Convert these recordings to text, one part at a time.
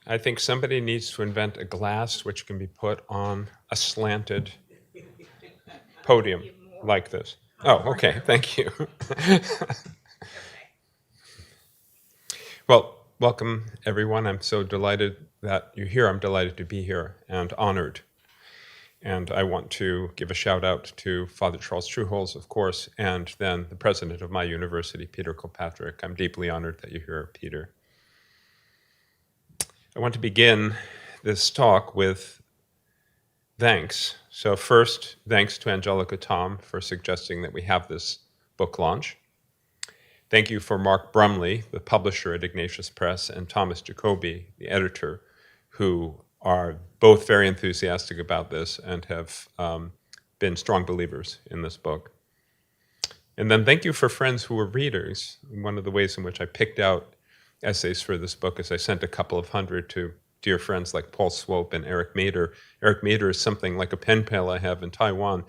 I think somebody needs to invent a glass which can be put on a slanted podium like this. Oh, okay, thank you. Well, welcome everyone. I'm so delighted that you're here. I'm delighted to be here and honored. And I want to give a shout out to Father Charles Trueholz, of course, and then the president of my university, Peter Kilpatrick. I'm deeply honored that you're here, Peter. I want to begin this talk with thanks. So first, thanks to Angelica Tom for suggesting that we have this book launch. Thank you for Mark Brumley, the publisher at Ignatius Press, and Thomas Jacoby, the editor, who are both very enthusiastic about this and have been strong believers in this book. And then thank you for friends who were readers. One of the ways in which I picked out essays for this book is I sent a couple of hundred to dear friends like Paul Swope and Eric Mader. Eric Mader is something like a pen pal I have in Taiwan.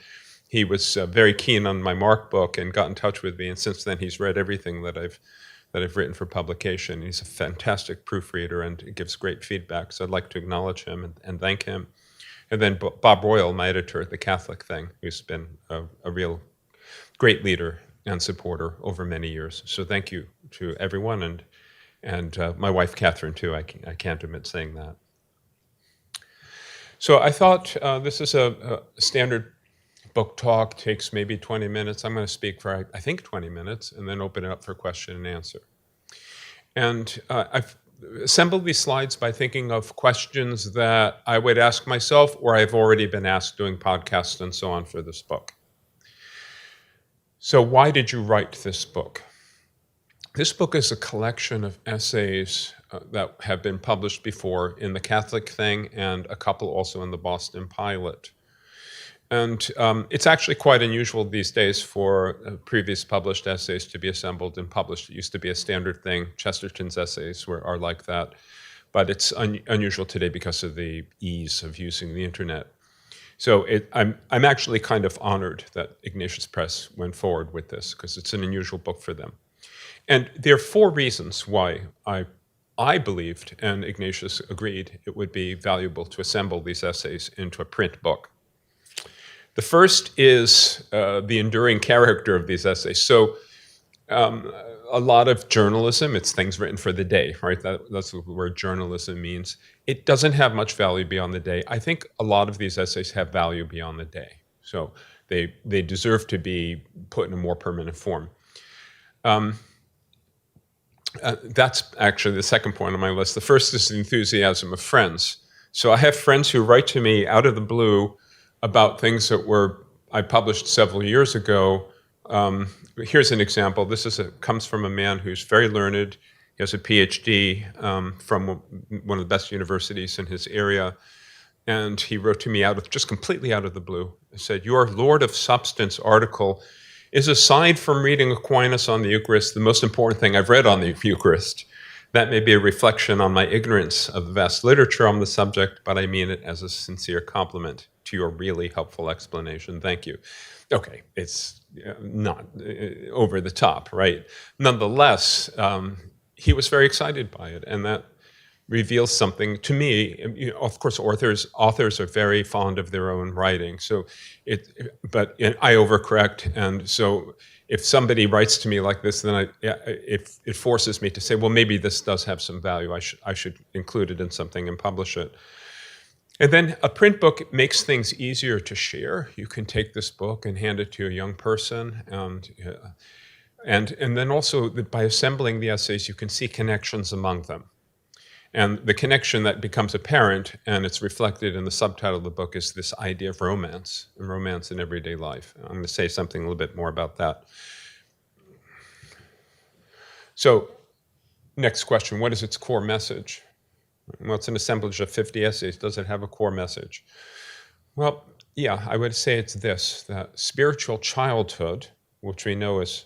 He was very keen on my Mark book and got in touch with me, and since then he's read everything that I've written for publication. He's a fantastic proofreader and gives great feedback, so I'd like to acknowledge him and thank him. And then Bob Royal, my editor at The Catholic Thing, who's been a real great leader and supporter over many years. So thank you to everyone, and my wife Catherine too. I can't omit saying that. So I thought this is a standard book talk, takes maybe 20 minutes. I'm going to speak for, I think, 20 minutes, and then open it up for question and answer. And I've assembled these slides by thinking of questions that I would ask myself, or I've already been asked doing podcasts and so on for this book. So why did you write this book? This book is a collection of essays that have been published before in The Catholic Thing and a couple also in the Boston Pilot. And it's actually quite unusual these days for previous published essays to be assembled and published. It used to be a standard thing. Chesterton's essays are like that. But it's unusual today because of the ease of using the internet. So I'm actually kind of honored that Ignatius Press went forward with this, because it's an unusual book for them. And there are 4 reasons why I believed, and Ignatius agreed, it would be valuable to assemble these essays into a print book. The first is the enduring character of these essays. So a lot of journalism, it's things written for the day, right? That's what the word journalism means. It doesn't have much value beyond the day. I think a lot of these essays have value beyond the day. So they deserve to be put in a more permanent form. That's actually the second point on my list. The first is the enthusiasm of friends. So I have friends who write to me out of the blue about things that I published several years ago. Here's an example. This comes from a man who's very learned. He has a PhD from one of the best universities in his area. And he wrote to me just completely out of the blue. He said, "Your Lord of Substance article is, aside from reading Aquinas on the Eucharist, the most important thing I've read on the Eucharist. That may be a reflection on my ignorance of the vast literature on the subject, but I mean it as a sincere compliment to your really helpful explanation. Thank you." Okay, it's not over the top, right? Nonetheless, he was very excited by it, and that reveals something to me. You know, of course, authors are very fond of their own writing, but I overcorrect, and so if somebody writes to me like this, then it forces me to say, well, maybe this does have some value. I should include it in something and publish it. And then a print book makes things easier to share. You can take this book and hand it to a young person, and then also by assembling the essays, you can see connections among them. And the connection that becomes apparent, and it's reflected in the subtitle of the book, is this idea of romance, and romance in everyday life. I'm going to say something a little bit more about that. So, next question, what is its core message? Well, it's an assemblage of 50 essays. Does it have a core message? Well, yeah, I would say it's this, that spiritual childhood, which we know is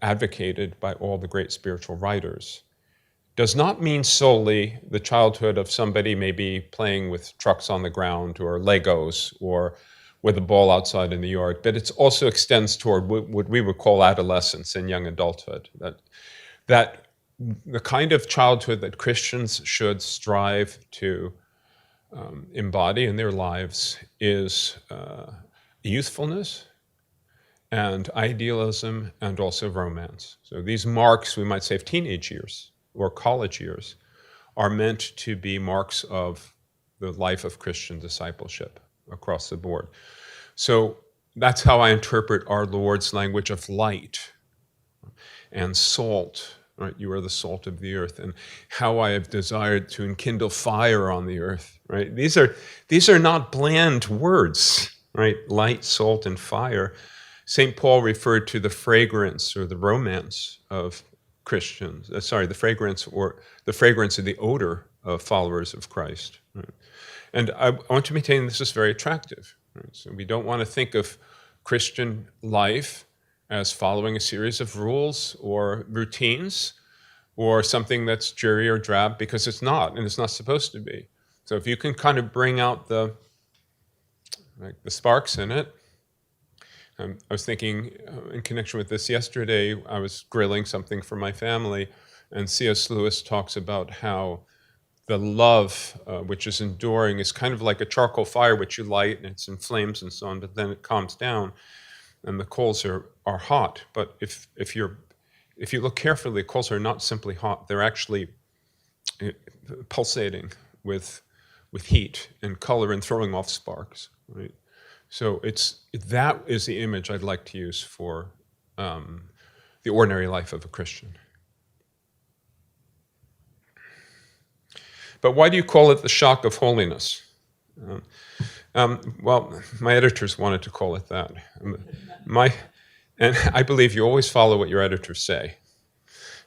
advocated by all the great spiritual writers, does not mean solely the childhood of somebody maybe playing with trucks on the ground or Legos or with a ball outside in the yard, but it also extends toward what we would call adolescence and young adulthood. That the kind of childhood that Christians should strive to embody in their lives is youthfulness and idealism and also romance. So these marks, we might say, of teenage years or college years are meant to be marks of the life of Christian discipleship across the board. So that's how I interpret our Lord's language of light and salt, right? You are the salt of the earth, and how I have desired to enkindle fire on the earth, right? These are not bland words, right? Light, salt, and fire. St. Paul referred to the fragrance or the romance of Christians, the fragrance of the odor of followers of Christ. Right? And I want to maintain this is very attractive. Right? So we don't want to think of Christian life as following a series of rules or routines or something that's dreary or drab, because it's not, and it's not supposed to be. So if you can kind of bring out the sparks in it. I was thinking in connection with this yesterday, I was grilling something for my family, and C.S. Lewis talks about how the love, which is enduring, is kind of like a charcoal fire which you light and it's in flames and so on, but then it calms down and the coals are hot. But if you look carefully, the coals are not simply hot; they're actually pulsating with heat and color and throwing off sparks. Right. So that is the image I'd like to use for the ordinary life of a Christian. But why do you call it the shock of holiness? Well, my editors wanted to call it that. And I believe you always follow what your editors say.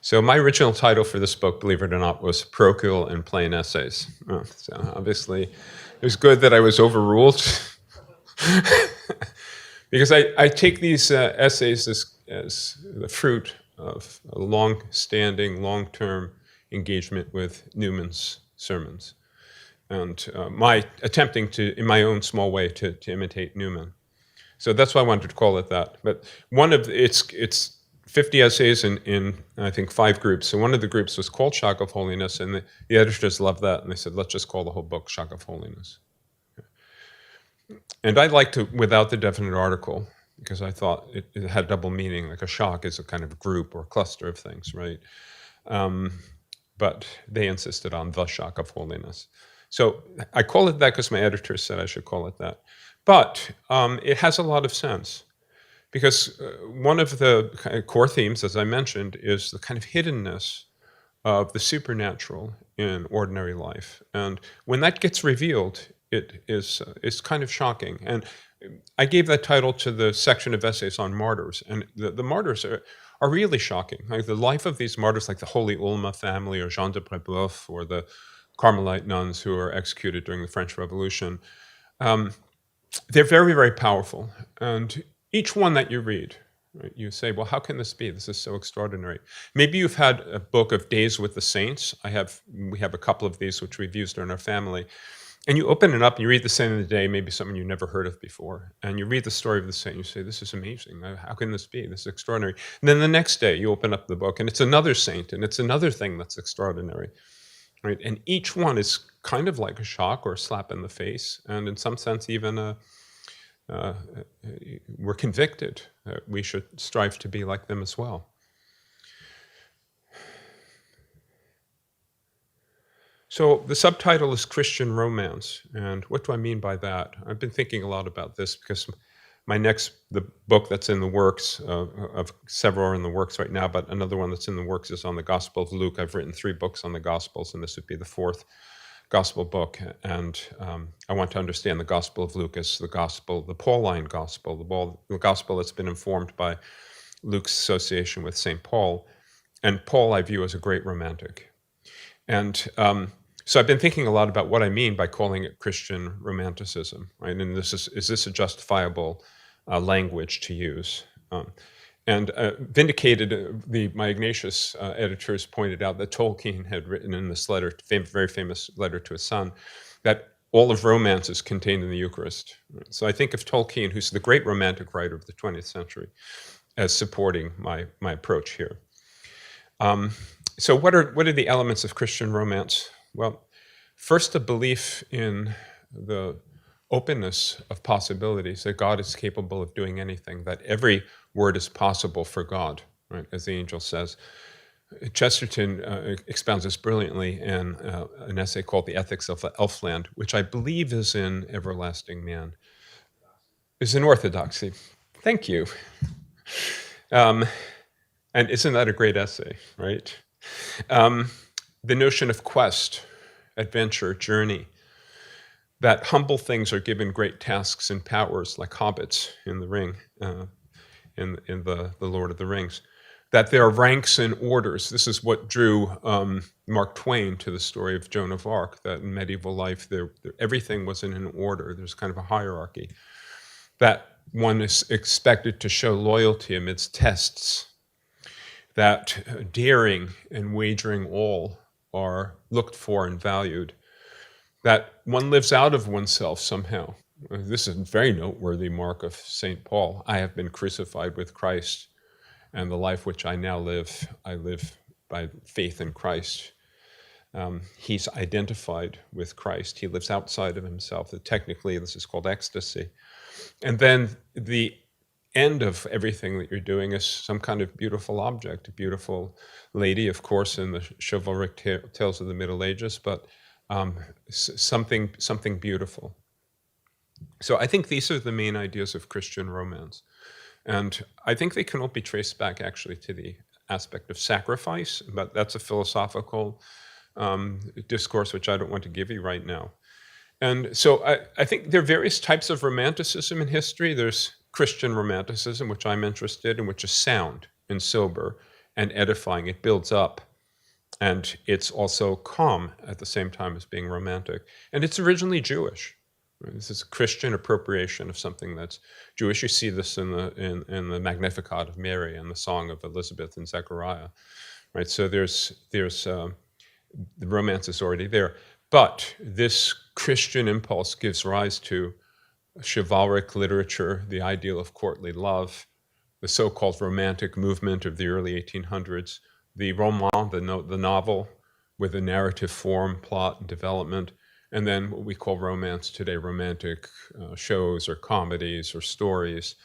So my original title for this book, believe it or not, was Parochial and Plain Essays. So obviously, it was good that I was overruled. Because I take these essays as the fruit of a long-standing, long-term engagement with Newman's sermons, and my attempting to, in my own small way, to imitate Newman. So that's why I wanted to call it that. But one of it's 50 essays in I think 5 groups. So one of the groups was called Shock of Holiness, and the editors loved that, and they said, let's just call the whole book Shock of Holiness. And I liked to, without the definite article, because I thought it had double meaning, like a shock is a kind of group or cluster of things, right? But they insisted on the Shock of Holiness. So I call it that because my editors said I should call it that. But it has a lot of sense, because one of the kind of core themes, as I mentioned, is the kind of hiddenness of the supernatural in ordinary life. And when that gets revealed, it is kind of shocking. And I gave that title to the section of essays on martyrs. And the martyrs are really shocking. Like the life of these martyrs, like the Holy Ulma family or Jean de Brébeuf or the Carmelite nuns who were executed during the French Revolution, they're very, very powerful. And each one that you read, right, you say, well, how can this be? This is so extraordinary. Maybe you've had a book of Days with the Saints. We have a couple of these which we've used in our family. And you open it up and you read the Saint of the Day, maybe something you never heard of before. And you read the story of the saint, and you say, this is amazing. How can this be? This is extraordinary. And then the next day you open up the book and it's another saint and it's another thing that's extraordinary. Right? And each one is kind of like a shock or a slap in the face. And in some sense, even we're convicted that we should strive to be like them as well. So the subtitle is Christian Romance, and what do I mean by that? I've been thinking a lot about this because the book that's in the works, of several are in the works right now, but another one that's in the works is on the Gospel of Luke. I've written 3 books on the Gospels, and this would be the 4th Gospel book. And I want to understand the Gospel of Luke as the Gospel, the Pauline Gospel, the Gospel that's been informed by Luke's association with St. Paul. And Paul I view as a great romantic. And so I've been thinking a lot about what I mean by calling it Christian romanticism, right? And is this a justifiable language to use? And vindicated, my Ignatius editors pointed out that Tolkien had written in this letter, very famous letter to his son, that all of romance is contained in the Eucharist. Right? So I think of Tolkien, who's the great romantic writer of the 20th century, as supporting my approach here. So what are the elements of Christian romance? Well, first, a belief in the openness of possibilities, that God is capable of doing anything, that every word is possible for God, right? As the angel says. Chesterton expounds this brilliantly in an essay called The Ethics of Elfland, which I believe is in Everlasting Man. Is in Orthodoxy. Thank you. And isn't that a great essay, right? The notion of quest, adventure, journey, that humble things are given great tasks and powers, like hobbits in the ring, in the Lord of the Rings, that there are ranks and orders. This is what drew Mark Twain to the story of Joan of Arc, that in medieval life, everything was in an order. There's kind of a hierarchy, that one is expected to show loyalty amidst tests, that daring and wagering all are looked for and valued, that one lives out of oneself somehow. This is a very noteworthy mark of St. Paul. I have been crucified with Christ, and the life which I now live, I live by faith in Christ. He's identified with Christ. He lives outside of himself. Technically, this is called ecstasy. And then the end of everything that you're doing is some kind of beautiful object, a beautiful lady, of course, in the chivalric tales of the Middle Ages, but something beautiful. So I think these are the main ideas of Christian romance. And I think they can all be traced back actually to the aspect of sacrifice, but that's a philosophical discourse which I don't want to give you right now. And so I think there are various types of romanticism in history. There's Christian romanticism, which I'm interested in, which is sound and sober and edifying. It builds up. And it's also calm at the same time as being romantic. And it's originally Jewish. This is a Christian appropriation of something that's Jewish. You see this in the Magnificat of Mary and the Song of Elizabeth and Zechariah, right? So there's the romance is already there. But this Christian impulse gives rise to chivalric literature, the ideal of courtly love, the so-called romantic movement of the early 1800s, the roman, the novel, with a narrative form, plot, and development, and then what we call romance today, romantic shows or comedies or stories.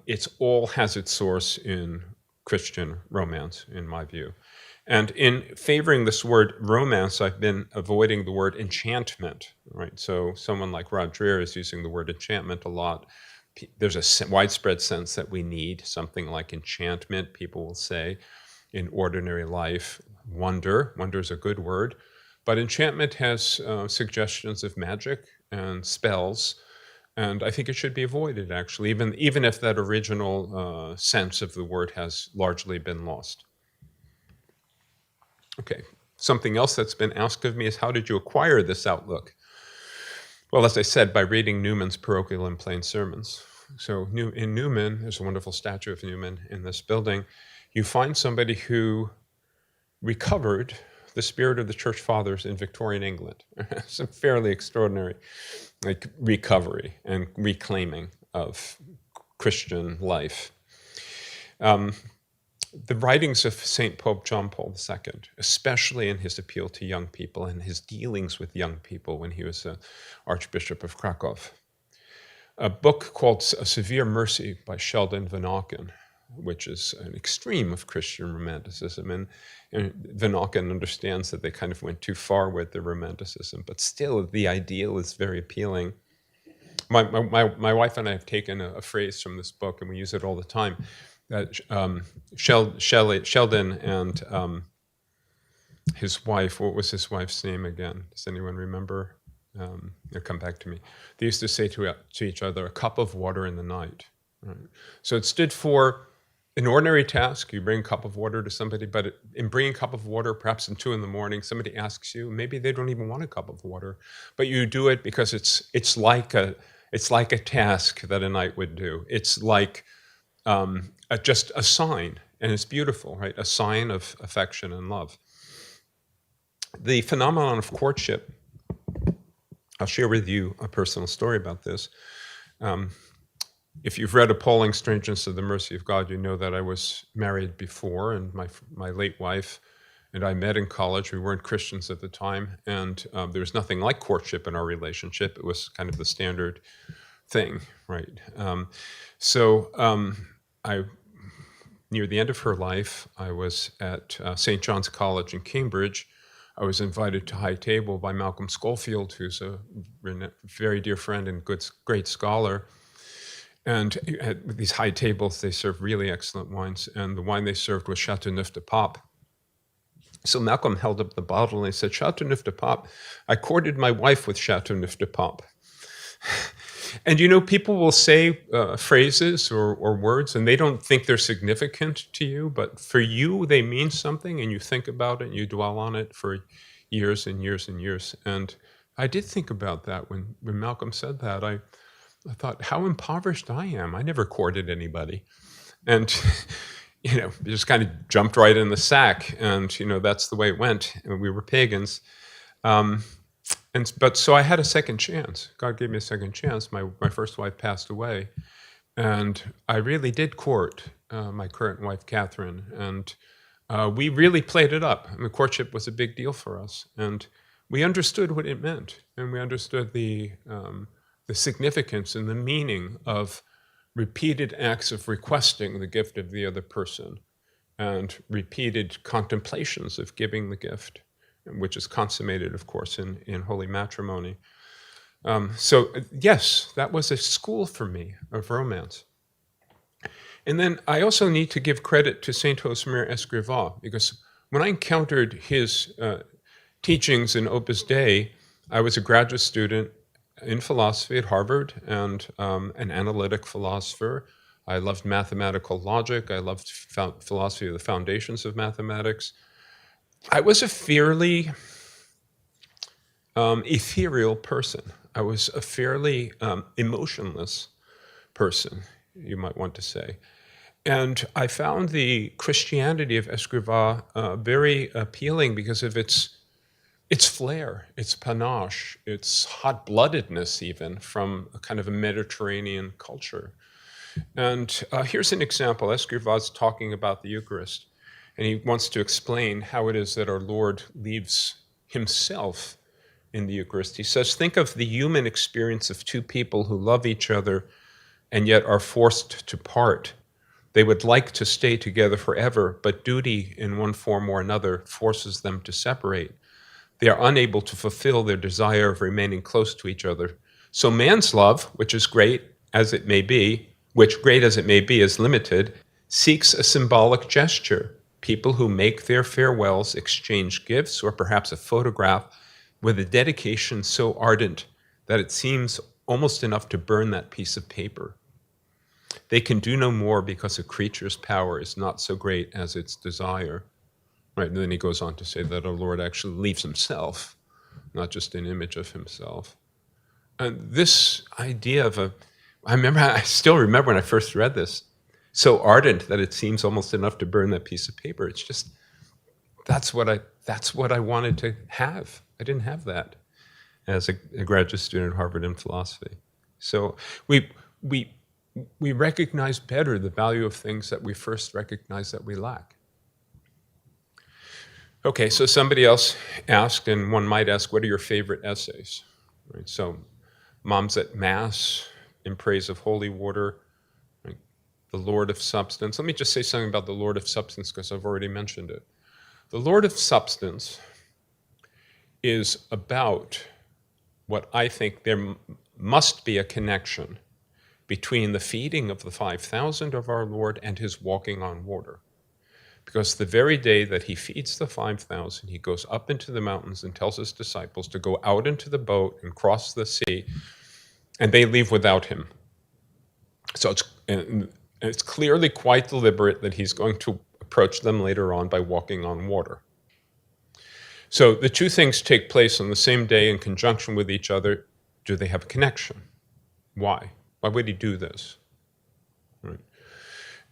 It all has its source in Christian romance, in my view. And in favoring this word romance, I've been avoiding the word enchantment, right? So someone like Rod Dreher is using the word enchantment a lot. There's a widespread sense that we need something like enchantment, people will say, in ordinary life. Wonder is a good word, but enchantment has suggestions of magic and spells, and I think it should be avoided, actually, even if that original sense of the word has largely been lost. Okay, something else that's been asked of me is, how did you acquire this outlook? Well, as I said, by reading Newman's Parochial and Plain Sermons. So in Newman, there's a wonderful statue of Newman in this building. You find somebody who recovered the spirit of the church fathers in Victorian England. It's a fairly extraordinary recovery and reclaiming of Christian life. The writings of St. Pope John Paul II, especially in his appeal to young people and his dealings with young people when he was Archbishop of Krakow. A book called A Severe Mercy by Sheldon Van Auken, which is an extreme of Christian romanticism. And Van Auken understands that they kind of went too far with the romanticism, but still the ideal is very appealing. My wife and I have taken a phrase from this book, and we use it all the time, that Sheldon and his wife, what was his wife's name again? Does anyone remember? It'll come back to me. They used to say to each other, a cup of water in the night. Right? So it stood for an ordinary task. You bring a cup of water to somebody, but in bringing a cup of water, perhaps in 2 a.m, somebody asks you, maybe they don't even want a cup of water, but you do it because it's like a task that a knight would do. It's like just a sign, and it's beautiful, right? A sign of affection and love. The phenomenon of courtship, I'll share with you a personal story about this. If you've read Appalling Strangeness of the Mercy of God, you know that I was married before, and my late wife and I met in college. We weren't Christians at the time, and there was nothing like courtship in our relationship. It was kind of the standard thing, right? I, near the end of her life, I was at St. John's College in Cambridge. I was invited to high table by Malcolm Schofield, who's a very dear friend and great scholar. And at these high tables, they serve really excellent wines. And the wine they served was Chateauneuf de Pape. So Malcolm held up the bottle and he said, Chateauneuf de Pape, I courted my wife with Chateauneuf de Pape. And people will say phrases or words, and they don't think they're significant to you, but for you, they mean something, and you think about it, and you dwell on it for years and years and years. And I did think about that when Malcolm said that. I thought, how impoverished I am. I never courted anybody. And, just kind of jumped right in the sack, and, that's the way it went. And we were pagans. So I had a second chance. God gave me a second chance. My first wife passed away, and I really did court my current wife, Catherine, and we really played it up. The courtship was a big deal for us, and we understood what it meant, and we understood the significance and the meaning of repeated acts of requesting the gift of the other person, and repeated contemplations of giving the gift, which is consummated, of course, in holy matrimony. Yes, that was a school for me of romance. And then I also need to give credit to Saint Josemaire Escrivá, because when I encountered his teachings in Opus Dei, I was a graduate student in philosophy at Harvard and an analytic philosopher. I loved mathematical logic. I loved philosophy of the foundations of mathematics. I was a fairly ethereal person. I was a fairly emotionless person, you might want to say. And I found the Christianity of Escrivá very appealing because of its flair, its panache, its hot-bloodedness even from a kind of a Mediterranean culture. And here's an example. Escrivá's talking about the Eucharist. And he wants to explain how it is that our Lord leaves himself in the Eucharist. He says, think of the human experience of two people who love each other and yet are forced to part. They would like to stay together forever, but duty in one form or another forces them to separate. They are unable to fulfill their desire of remaining close to each other. So man's love, which is great as it may be, is limited, seeks a symbolic gesture. People who make their farewells exchange gifts or perhaps a photograph with a dedication so ardent that it seems almost enough to burn that piece of paper. They can do no more because a creature's power is not so great as its desire. Right, and then he goes on to say that our Lord actually leaves himself, not just an image of himself. And this idea of I still remember when I first read this, so ardent that it seems almost enough to burn that piece of paper. It's just, that's what I wanted to have. I didn't have that as a graduate student at Harvard in philosophy. So we recognize better the value of things that we first recognize that we lack. Okay, so somebody else asked, and one might ask, what are your favorite essays? Right, so Moms at Mass, In Praise of Holy Water, right, The Lord of Substance. Let me just say something about The Lord of Substance, because I've already mentioned it. The Lord of Substance is about what I think there must be a connection between the feeding of the 5,000 of our Lord and his walking on water. Because the very day that he feeds the 5,000, he goes up into the mountains and tells his disciples to go out into the boat and cross the sea, and they leave without him. So it's clearly quite deliberate that he's going to approach them later on by walking on water. So the two things take place on the same day in conjunction with each other. Do they have a connection? Why? Why would he do this? Right.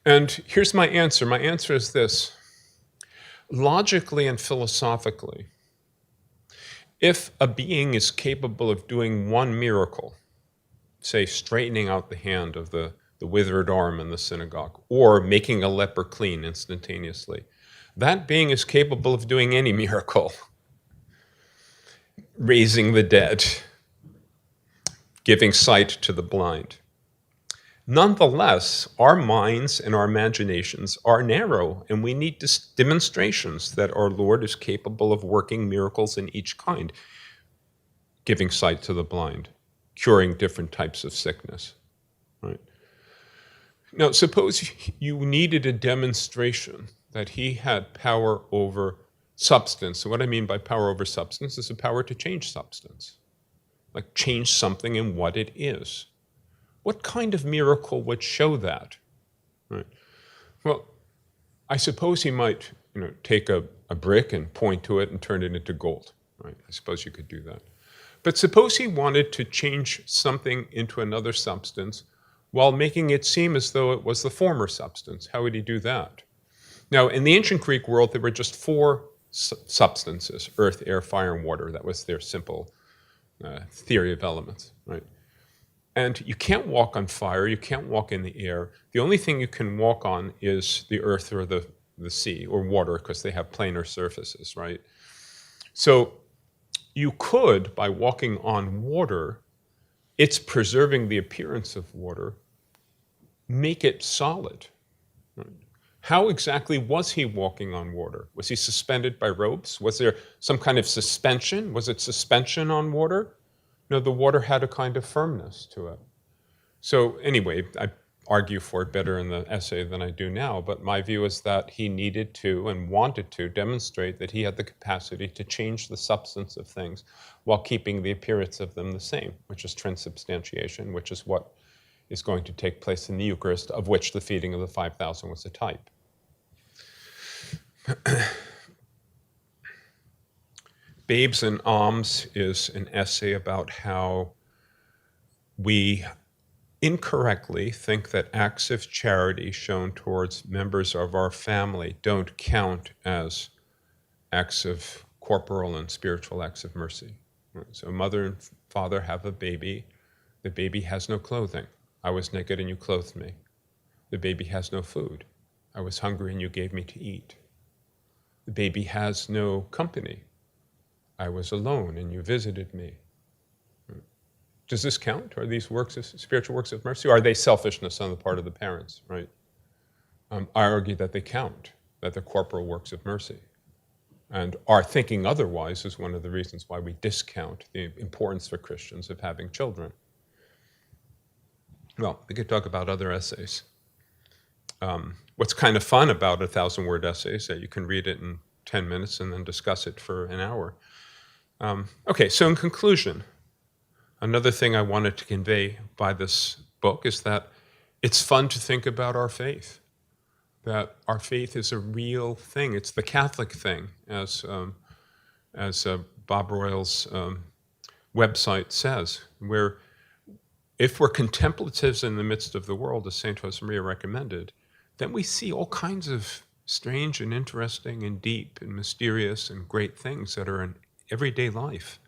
And here's my answer. My answer is this. Logically and philosophically, if a being is capable of doing one miracle, say straightening out the hand of the withered arm in the synagogue, or making a leper clean instantaneously, That being is capable of doing any miracle. Raising the dead, giving sight to the blind. Nonetheless, our minds and our imaginations are narrow, and we need demonstrations that our Lord is capable of working miracles in each kind, giving sight to the blind, curing different types of sickness. Right? Now, suppose you needed a demonstration that he had power over substance. So what I mean by power over substance is the power to change substance, like change something in what it is. What kind of miracle would show that? Right? Well, I suppose he might, take a brick and point to it and turn it into gold. Right? I suppose you could do that. But suppose he wanted to change something into another substance while making it seem as though it was the former substance. How would he do that? Now, in the ancient Greek world, there were just 4 substances: earth, air, fire, and water. That was their simple theory of elements, right? And you can't walk on fire, you can't walk in the air. The only thing you can walk on is the earth or the sea or water, because they have planar surfaces, right? So you could, by walking on water, it's preserving the appearance of water, make it solid. Right? How exactly was he walking on water? Was he suspended by ropes? Was there some kind of suspension? Was it suspension on water? No, the water had a kind of firmness to it. So anyway, I argue for it better in the essay than I do now, but my view is that he needed to and wanted to demonstrate that he had the capacity to change the substance of things while keeping the appearance of them the same, which is transubstantiation, which is what is going to take place in the Eucharist, of which the feeding of the 5,000 was a type. Babes in Alms is an essay about how we incorrectly think that acts of charity shown towards members of our family don't count as acts of corporal and spiritual acts of mercy. So mother and father have a baby. The baby has no clothing. I was naked and you clothed me. The baby has no food. I was hungry and you gave me to eat. The baby has no company. I was alone and you visited me. Does this count? Are these spiritual works of mercy? Or are they selfishness on the part of the parents, right? I argue that they count, that they're corporal works of mercy. And our thinking otherwise is one of the reasons why we discount the importance for Christians of having children. Well, we could talk about other essays. What's kind of fun about 1,000-word essays is that you can read it in 10 minutes and then discuss it for an hour. Okay, so in conclusion, another thing I wanted to convey by this book is that it's fun to think about our faith, that our faith is a real thing. It's the Catholic thing, as Bob Royal's website says, where if we're contemplatives in the midst of the world, as St. Josemaria recommended, then we see all kinds of strange and interesting and deep and mysterious and great things that are in everyday life.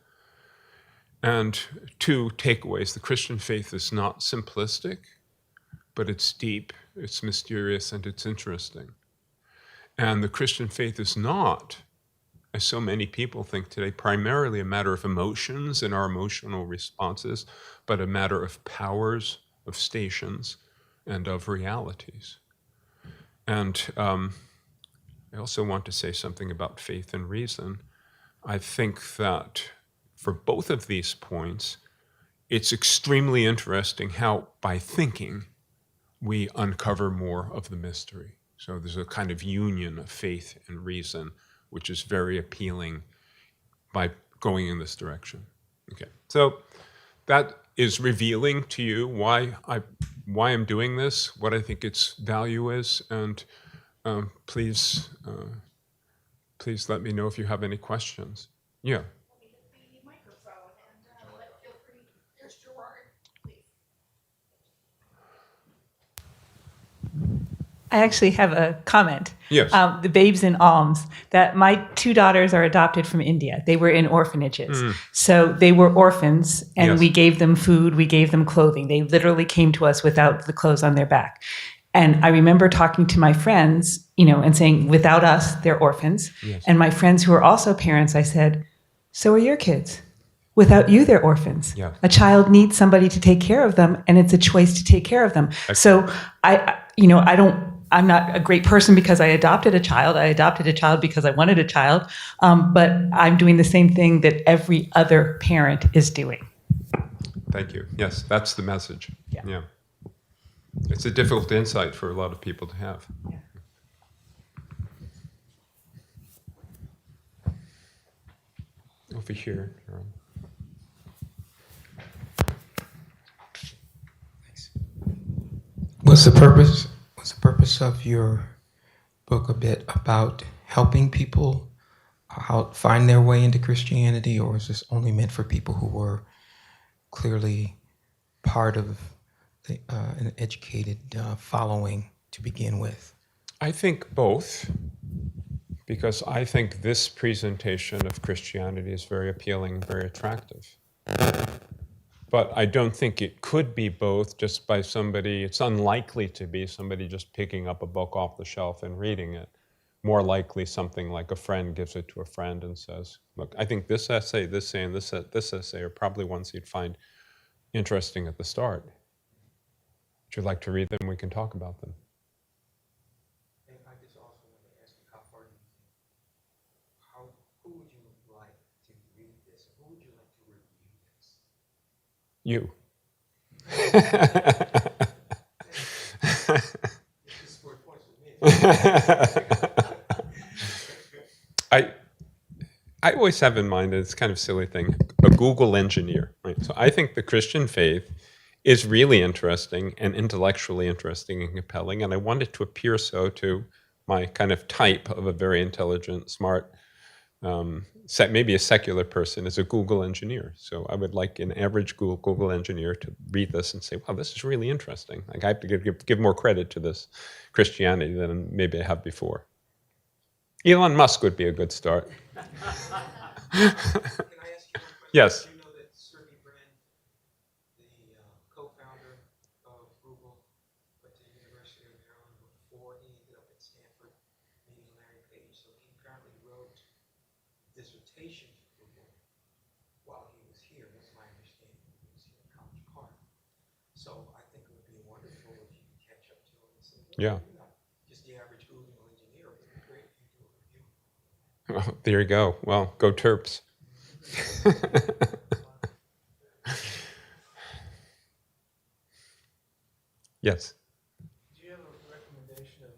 And 2 takeaways. The Christian faith is not simplistic, but it's deep, it's mysterious, and it's interesting. And the Christian faith is not, as so many people think today, primarily a matter of emotions and our emotional responses, but a matter of powers, of stations, and of realities. And I also want to say something about faith and reason. I think that for both of these points, it's extremely interesting how, by thinking, we uncover more of the mystery. So there's a kind of union of faith and reason, which is very appealing by going in this direction. Okay, so that is revealing to you why I'm doing this, what I think its value is, and please let me know if you have any questions. Yeah. The microphone and feel free. Here's Gerard, please. I actually have a comment. Yes. The Babes in Alms, that my 2 daughters are adopted from India. They were in orphanages. So they were orphans, and Yes. we gave them food, we gave them clothing. They literally came to us without the clothes on their back. And I remember talking to my friends, and saying, without us, they're orphans. Yes. And my friends who are also parents, I said, so are your kids. Without you, they're orphans. Yeah. A child needs somebody to take care of them, and it's a choice to take care of them. So I'm not a great person because I adopted a child. I adopted a child because I wanted a child. But I'm doing the same thing that every other parent is doing. Thank you. Yes, that's the message. Yeah. It's a difficult insight for a lot of people to have. Yeah. Over here. Thanks. What's the purpose of your book a bit about helping people out find their way into Christianity, or is this only meant for people who were clearly part of an educated following to begin with? I think both, because I think this presentation of Christianity is very appealing, very attractive. But I don't think it could be both just by somebody, it's unlikely to be somebody just picking up a book off the shelf and reading it. More likely something like a friend gives it to a friend and says, look, I think this essay, and this essay are probably ones you'd find interesting at the start. Would you like to read them? We can talk about them. And I just also want to ask you, who would you like to read this? Who would you like to review this? You. This is where it points with me. I always have in mind, and it's kind of a silly thing, a Google engineer. Right? So I think the Christian faith is really interesting and intellectually interesting and compelling, and I want it to appear so to my kind of type of a very intelligent, smart, maybe a secular person as a Google engineer. So I would like an average Google engineer to read this and say, wow, this is really interesting. Like I have to give more credit to this Christianity than maybe I have before. Elon Musk would be a good start. Can I ask you one question? Yes. Do you know that Sergey Brin, the co-founder of Google, went to the University of Maryland before he ended up at Stanford, meeting Larry Page? So he apparently wrote a dissertation for Google while he was here. That's my understanding. He was here at College Park. So I think it would be wonderful if you could catch up to him and say, well, Yeah. you're not just the average Google engineer. It would be great if you do a review. Well, there you go. Well, go Terps. Yes. Do you have a recommendation of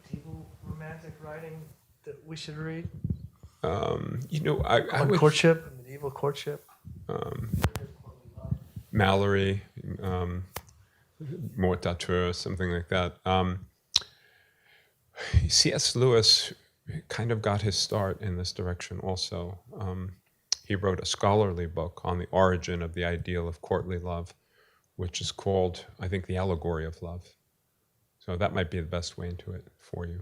medieval romantic writing that we should read? I On would, courtship, medieval courtship. Mallory, Mort d'Arthur, something like that. C.S. Lewis kind of got his start in this direction also. He wrote a scholarly book on the origin of the ideal of courtly love, which is called, I think, The Allegory of Love. So that might be the best way into it for you.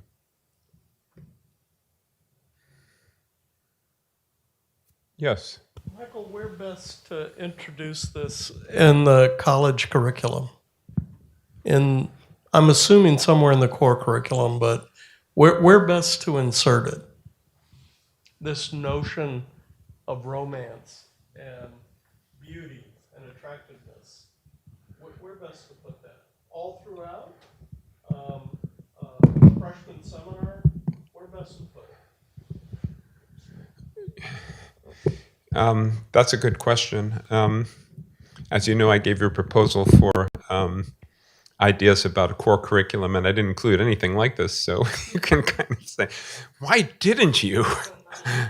Yes. Michael, where best to introduce this in the college curriculum? I'm assuming somewhere in the core curriculum, but where best to insert it? This notion of romance and beauty and attractiveness. Where best to put that? All throughout? Freshman seminar? Where best to put it? That's a good question. As you know, I gave you a proposal for ideas about a core curriculum, and I didn't include anything like this. So you can kind of say, "Why didn't you?"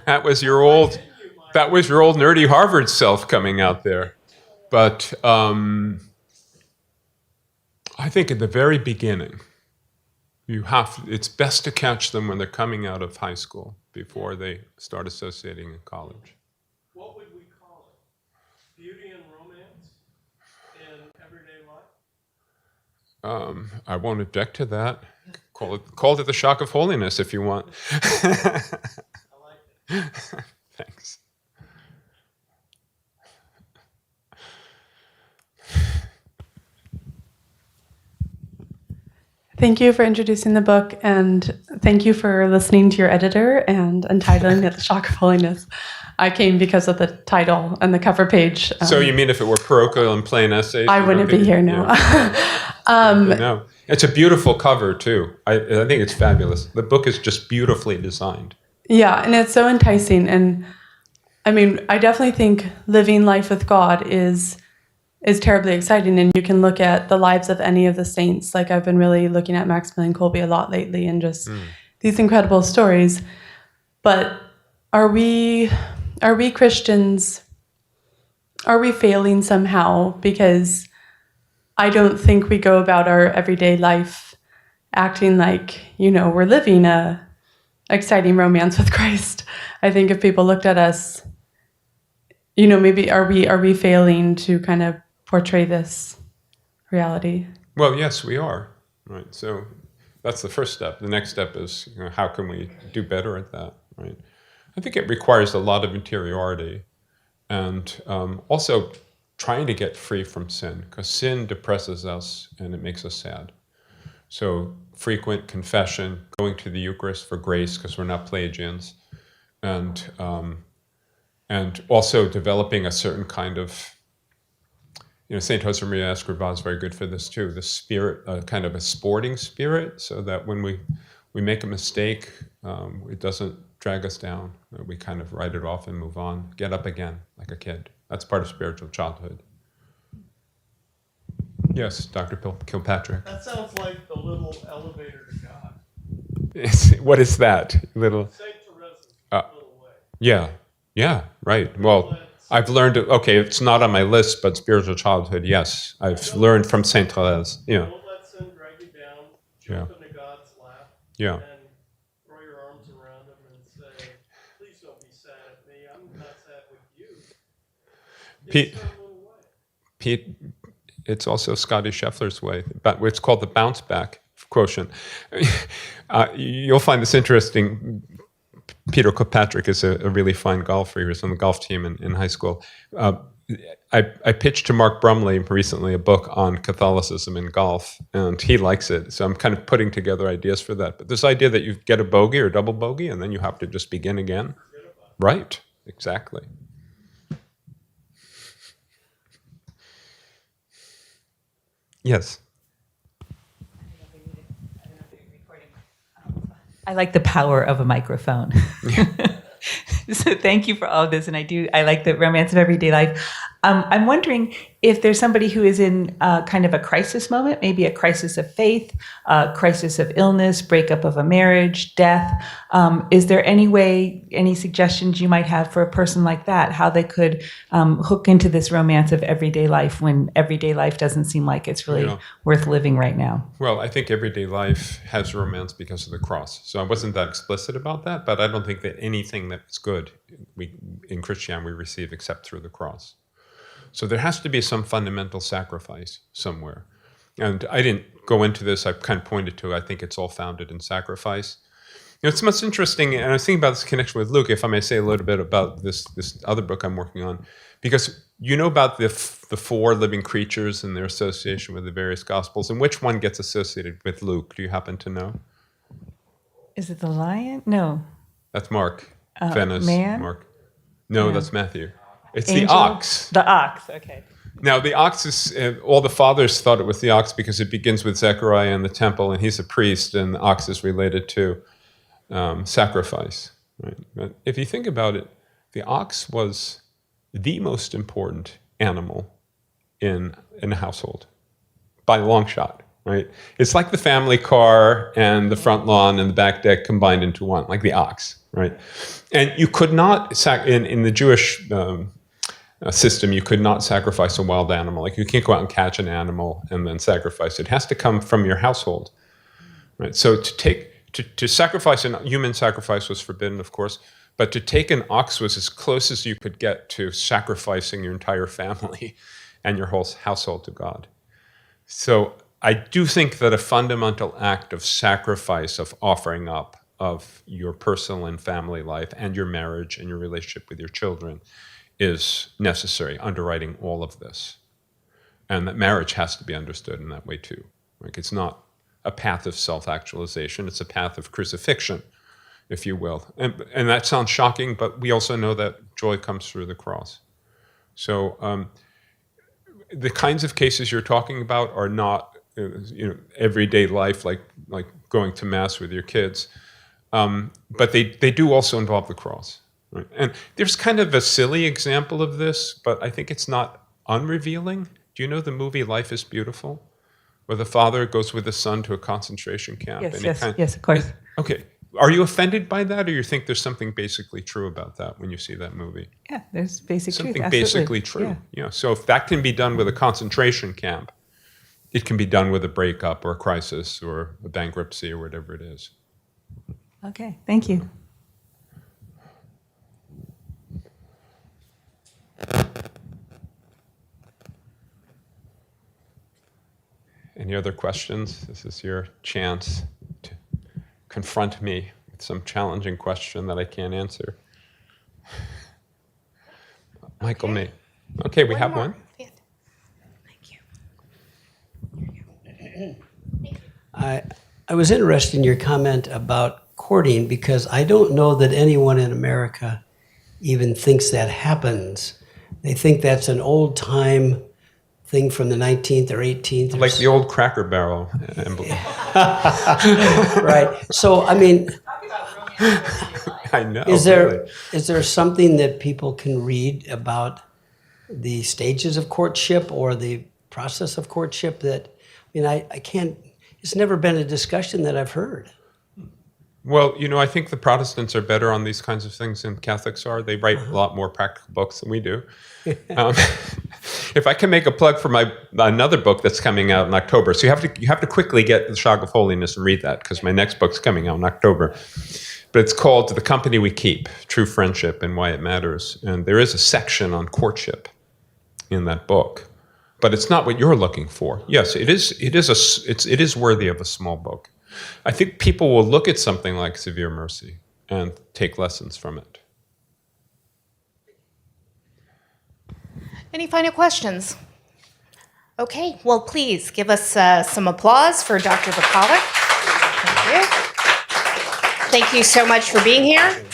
That was your old nerdy Harvard self coming out there. But I think at the very beginning, it's best to catch them when they're coming out of high school before they start associating in college. What would we call it? Beauty and romance in everyday life? I won't object to that. Call it the Shock of Holiness if you want. I like it. Thanks. Thank you for introducing the book, and thank you for listening to your editor and untitling it The Shock of Holiness. I came because of the title and the cover page. So you mean if it were parochial and plain essays? I wouldn't be here now. Yeah. No, it's a beautiful cover too. I think it's fabulous. The book is just beautifully designed. Yeah, and it's so enticing. And I mean, I definitely think living life with God is terribly exciting. And you can look at the lives of any of the saints. Like I've been really looking at Maximilian Kolbe a lot lately, and just these incredible stories. But are we Christians? Are we failing somehow? Because I don't think we go about our everyday life acting like, we're living a exciting romance with Christ. I think if people looked at us, maybe are we failing to kind of portray this reality? Well, yes, we are. Right. So that's the first step. The next step is, how can we do better at that? Right. I think it requires a lot of interiority, and also trying to get free from sin, because sin depresses us and it makes us sad. So frequent confession, going to the Eucharist for grace, because we're not Pelagians, and also developing a certain kind of, Saint Josemaria Escrivá is very good for this too, the spirit, kind of a sporting spirit, so that when we make a mistake, it doesn't drag us down. We kind of write it off and move on, get up again like a kid. That's part of spiritual childhood. Yes, Dr. Kilpatrick. That sounds like the little elevator to God. What is that? Little. Saint Teresa's little way. Yeah, right. Well, I've learned, okay, it's not on my list, but spiritual childhood, yes. I've learned from Saint Therese. Yeah. Don't let sin drag you down. Jump into God's lap. Yeah. And throw your arms around him and say, please don't be sad at me. I'm not sad with you. Pete, It's our little way. Pete, it's also Scotty Scheffler's way, but it's called the bounce back quotient. You'll find this interesting. Peter Kilpatrick is a really fine golfer. He was on the golf team in high school. I pitched to Mark Brumley recently a book on Catholicism in golf, and he likes it. So I'm kind of putting together ideas for that. But this idea that you get a bogey or double bogey, and then you have to just begin again. Right, exactly. Yes. I like the power of a microphone. So thank you for all of this. And I like the romance of everyday life. I'm wondering if there's somebody who is in kind of a crisis moment, maybe a crisis of faith, a crisis of illness, breakup of a marriage, death. Is there any suggestions you might have for a person like that, how they could hook into this romance of everyday life when everyday life doesn't seem like it's really worth living right now? Well, I think everyday life has romance because of the cross. So I wasn't that explicit about that, but I don't think that anything that's good in Christianity we receive except through the cross. So there has to be some fundamental sacrifice somewhere. And I didn't go into this, I kind of pointed to, I think it's all founded in sacrifice. It's most interesting, and I was thinking about this connection with Luke, if I may say a little bit about this other book I'm working on, because you know about the four living creatures and their association with the various Gospels, and which one gets associated with Luke? Do you happen to know? Is it the lion? No. That's Mark. Venice. Man? Mark. No, Yeah. that's Matthew. It's Angel? the ox. The ox, okay. Now, the ox is, all the fathers thought it was the ox because it begins with Zechariah in the temple, and he's a priest, and the ox is related to sacrifice. Right? But if you think about it, the ox was the most important animal in a household, by a long shot. Right? It's like the family car and the front lawn and the back deck combined into one, like the ox. Right? And you could not, in the Jewish system, you could not sacrifice a wild animal. Like you can't go out and catch an animal and then sacrifice it. It has to come from your household. Right? So to sacrifice, and human sacrifice was forbidden, of course, but to take an ox was as close as you could get to sacrificing your entire family and your whole household to God. So I do think that a fundamental act of sacrifice, of offering up of your personal and family life and your marriage and your relationship with your children is necessary, underwriting all of this. And that marriage has to be understood in that way too. Like it's not a path of self-actualization. It's a path of crucifixion, if you will. And that sounds shocking, but we also know that joy comes through the cross. So the kinds of cases you're talking about are not everyday life, like going to mass with your kids. But they do also involve the cross. Right? And there's kind of a silly example of this, but I think it's not unrevealing. Do you know the movie Life is Beautiful? Where the father goes with the son to a concentration camp. Yes, of course. Okay. Are you offended by that, or you think there's something basically true about that when you see that movie? Yeah, there's basic truth. Something Absolutely. basically true. Yeah. So if that can be done with a concentration camp, it can be done with a breakup or a crisis or a bankruptcy or whatever it is. Okay, thank you. Any other questions? This is your chance to confront me with some challenging question that I can't answer. Michael may. Okay, we have one. Thank you. I was interested in your comment about courting because I don't know that anyone in America even thinks that happens. They think that's an old time thing from the 19th or 18th. Like the old Cracker Barrel emblem. Right. So, I mean, I know. is there really. something that people can read about the stages of courtship or the process of courtship that, I can't, it's never been a discussion that I've heard. Well, I think the Protestants are better on these kinds of things than Catholics are. They write a lot more practical books than we do. If I can make a plug for another book that's coming out in October, so you have to quickly get The Shock of Holiness and read that because my next book's coming out in October. But it's called The Company We Keep: True Friendship and Why It Matters. And there is a section on courtship in that book, but it's not what you're looking for. Yes, it is worthy of a small book. I think people will look at something like Severe Mercy and take lessons from it. Any final questions? Okay, well, please give us some applause for Dr. Pakaluk. Thank you. Thank you so much for being here.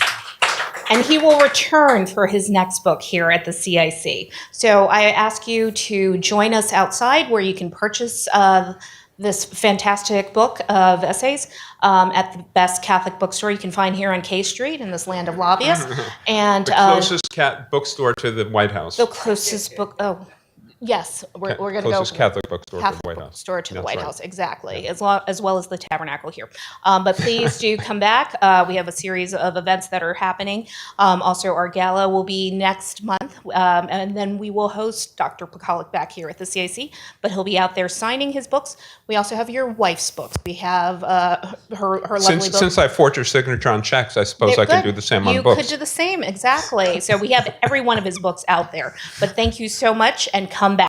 And he will return for his next book here at the CIC. So I ask you to join us outside where you can purchase this fantastic book of essays at the best Catholic bookstore you can find here on K Street in this land of lobbyists. And The closest bookstore to the White House. the closest book. Oh, yes, we're going to go. Closest Catholic bookstore to the Catholic White House. bookstore to the That's White right. House, exactly, as well as the Tabernacle here. But please do come back. We have a series of events that are happening. Also, our gala will be next month, and then we will host Dr. Pakaluk back here at the CIC, but he'll be out there signing his books. We also have your wife's books. We have her lovely book. Since I forged your signature on checks, I suppose I could do the same on You books. could do the same, exactly. So we have every one of his books out there. But thank you so much, and come back.